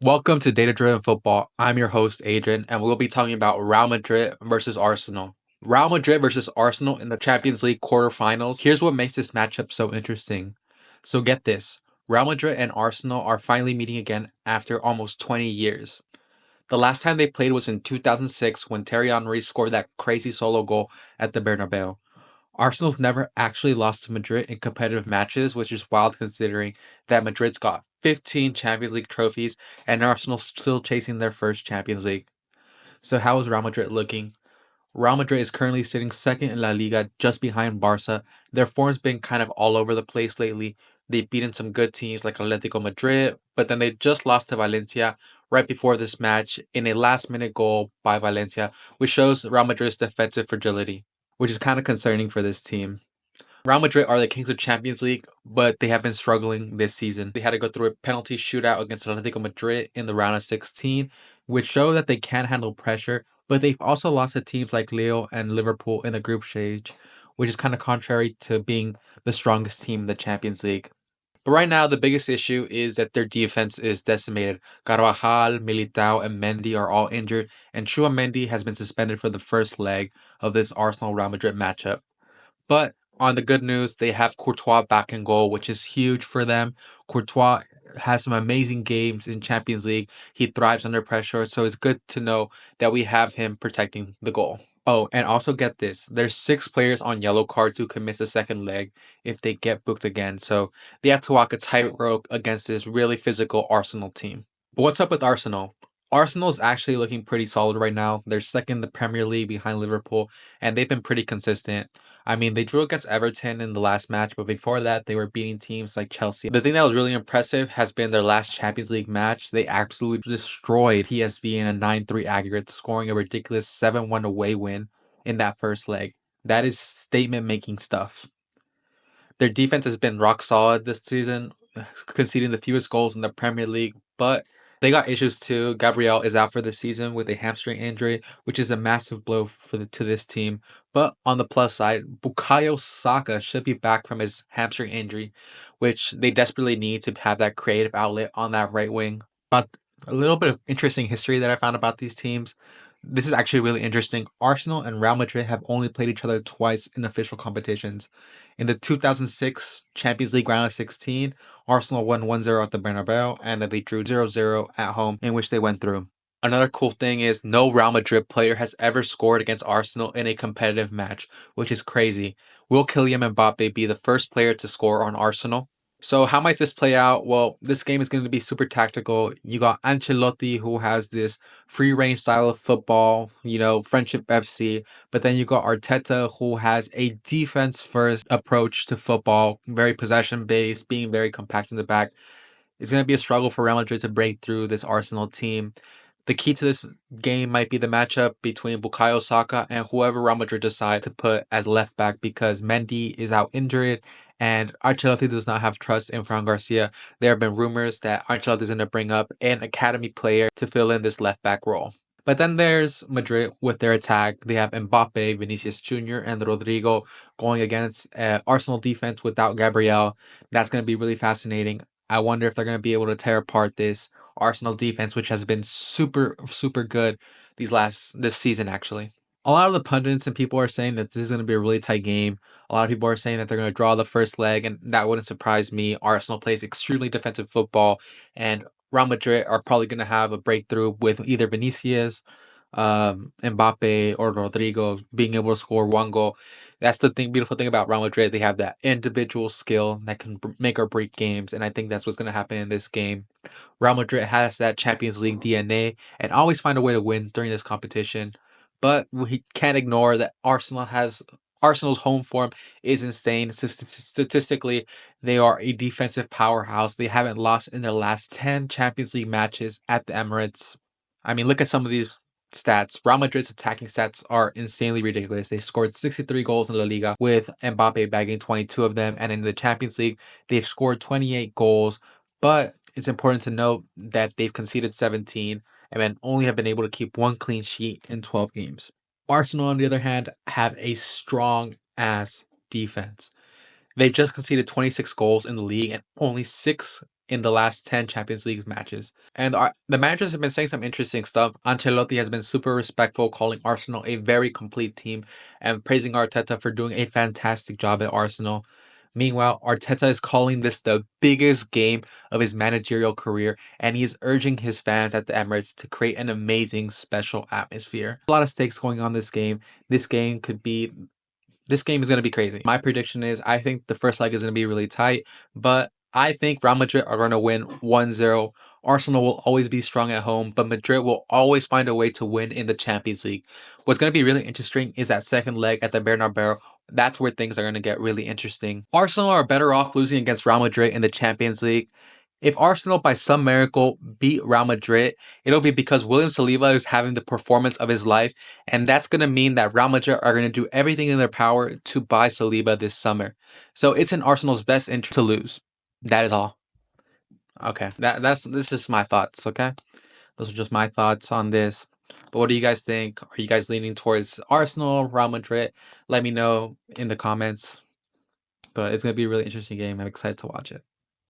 Welcome to Data Driven Football. I'm your host, Adrian, and we'll be talking about Real Madrid versus Arsenal. Real Madrid versus Arsenal in the Champions League quarterfinals. Here's what makes this matchup so interesting. So get this, Real Madrid and Arsenal are finally meeting again after almost 20 years. The last time they played was in 2006 when Thierry Henry scored that crazy solo goal at the Bernabeu. Arsenal's never actually lost to Madrid in competitive matches, which is wild considering that Madrid's got 15 Champions League trophies and Arsenal's still chasing their first Champions League. So how is Real Madrid looking? Real Madrid is currently sitting second in La Liga just behind Barca. Their form's been kind of all over the place lately. They've beaten some good teams like Atletico Madrid, but then they just lost to Valencia right before this match in a last-minute goal by Valencia, which shows Real Madrid's defensive fragility, which is kind of concerning for this team. Real Madrid are the kings of Champions League, but they have been struggling this season. They had to go through a penalty shootout against Atletico Madrid in the round of 16, which show that they can handle pressure, but they've also lost to teams like Lille and Liverpool in the group stage, which is kind of contrary to being the strongest team in the Champions League. But right now, the biggest issue is that their defense is decimated. Carvajal, Militao, and Mendy are all injured, and Mendy has been suspended for the first leg of this Arsenal-Real Madrid matchup. But on the good news, they have Courtois back in goal, which is huge for them. Courtois has some amazing games in Champions League. He thrives under pressure, so it's good to know that we have him protecting the goal. Oh, and also get this. There's 6 players on yellow cards who can miss a second leg if they get booked again. So they have to walk a tightrope against this really physical Arsenal team. But what's up with Arsenal? Arsenal is actually looking pretty solid right now. They're second in the Premier League behind Liverpool, and they've been pretty consistent. I mean, they drew against Everton in the last match, but before that, they were beating teams like Chelsea. The thing that was really impressive has been their last Champions League match. They absolutely destroyed PSV in a 9-3 aggregate, scoring a ridiculous 7-1 away win in that first leg. That is statement-making stuff. Their defense has been rock solid this season, conceding the fewest goals in the Premier League, but they got issues too. Gabriel is out for the season with a hamstring injury, which is a massive blow to this team. But on the plus side, Bukayo Saka should be back from his hamstring injury, which they desperately need to have that creative outlet on that right wing. But a little bit of interesting history that I found about these teams. This is actually really interesting. Arsenal and Real Madrid have only played each other twice in official competitions. In the 2006 Champions League round of 16, Arsenal won 1-0 at the Bernabeu, and then they drew 0-0 at home, in which they went through. Another cool thing is no Real Madrid player has ever scored against Arsenal in a competitive match, which is crazy. Will Kylian Mbappé be the first player to score on Arsenal? So how might this play out? Well, this game is going to be super tactical. You got Ancelotti, who has this free reign style of football, Friendship FC. But then you got Arteta, who has a defense first approach to football, very possession based, being very compact in the back. It's going to be a struggle for Real Madrid to break through this Arsenal team. The key to this game might be the matchup between Bukayo Saka and whoever Real Madrid decide to put as left back, because Mendy is out injured and Ancelotti does not have trust in Fran Garcia. There have been rumors that Ancelotti is going to bring up an academy player to fill in this left back role. But then there's Madrid with their attack. They have Mbappé, Vinicius Jr., and Rodrygo going against Arsenal defense without Gabriel. That's going to be really fascinating. I wonder if they're going to be able to tear apart this Arsenal defense, which has been super, super good this season, actually. A lot of the pundits and people are saying that this is going to be a really tight game. A lot of people are saying that they're going to draw the first leg, and that wouldn't surprise me. Arsenal plays extremely defensive football, and Real Madrid are probably going to have a breakthrough with either Vinicius, Mbappe, or Rodrygo being able to score one goal. That's the beautiful thing about Real Madrid. They have that individual skill that can make or break games, and I think that's what's going to happen in this game. Real Madrid has that Champions League DNA and always find a way to win during this competition. But we can't ignore that Arsenal's home form is insane. Statistically, they are a defensive powerhouse. They haven't lost in their last 10 Champions League matches at the Emirates. I mean, look at some of these stats. Real Madrid's attacking stats are insanely ridiculous. They scored 63 goals in La Liga, with Mbappe bagging 22 of them. And in the Champions League, they've scored 28 goals. But it's important to note that they've conceded 17 and then only have been able to keep one clean sheet in 12 games. Arsenal, on the other hand, have a strong ass defense. They just conceded 26 goals in the league, and only 6 in the last 10 Champions League matches. And the managers have been saying some interesting stuff. Ancelotti has been super respectful, calling Arsenal a very complete team and praising Arteta for doing a fantastic job at Arsenal. Meanwhile, Arteta is calling this the biggest game of his managerial career, and he is urging his fans at the Emirates to create an amazing, special atmosphere. A lot of stakes going on this game. This game is going to be crazy. My prediction is I think the first leg is going to be really tight, but I think Real Madrid are going to win 1-0. Arsenal will always be strong at home, but Madrid will always find a way to win in the Champions League. What's going to be really interesting is that second leg at the Bernabeu. That's where things are going to get really interesting. Arsenal are better off losing against Real Madrid in the Champions League. If Arsenal by some miracle beat Real Madrid, it'll be because William Saliba is having the performance of his life, and that's going to mean that Real Madrid are going to do everything in their power to buy Saliba this summer. So it's in Arsenal's best interest to lose. That is all. Okay, this is just my thoughts. Okay, those are just my thoughts on this. But what do you guys think? Are you guys leaning towards Arsenal, Real Madrid? Let me know in the comments. But it's gonna be a really interesting game. I'm excited to watch it.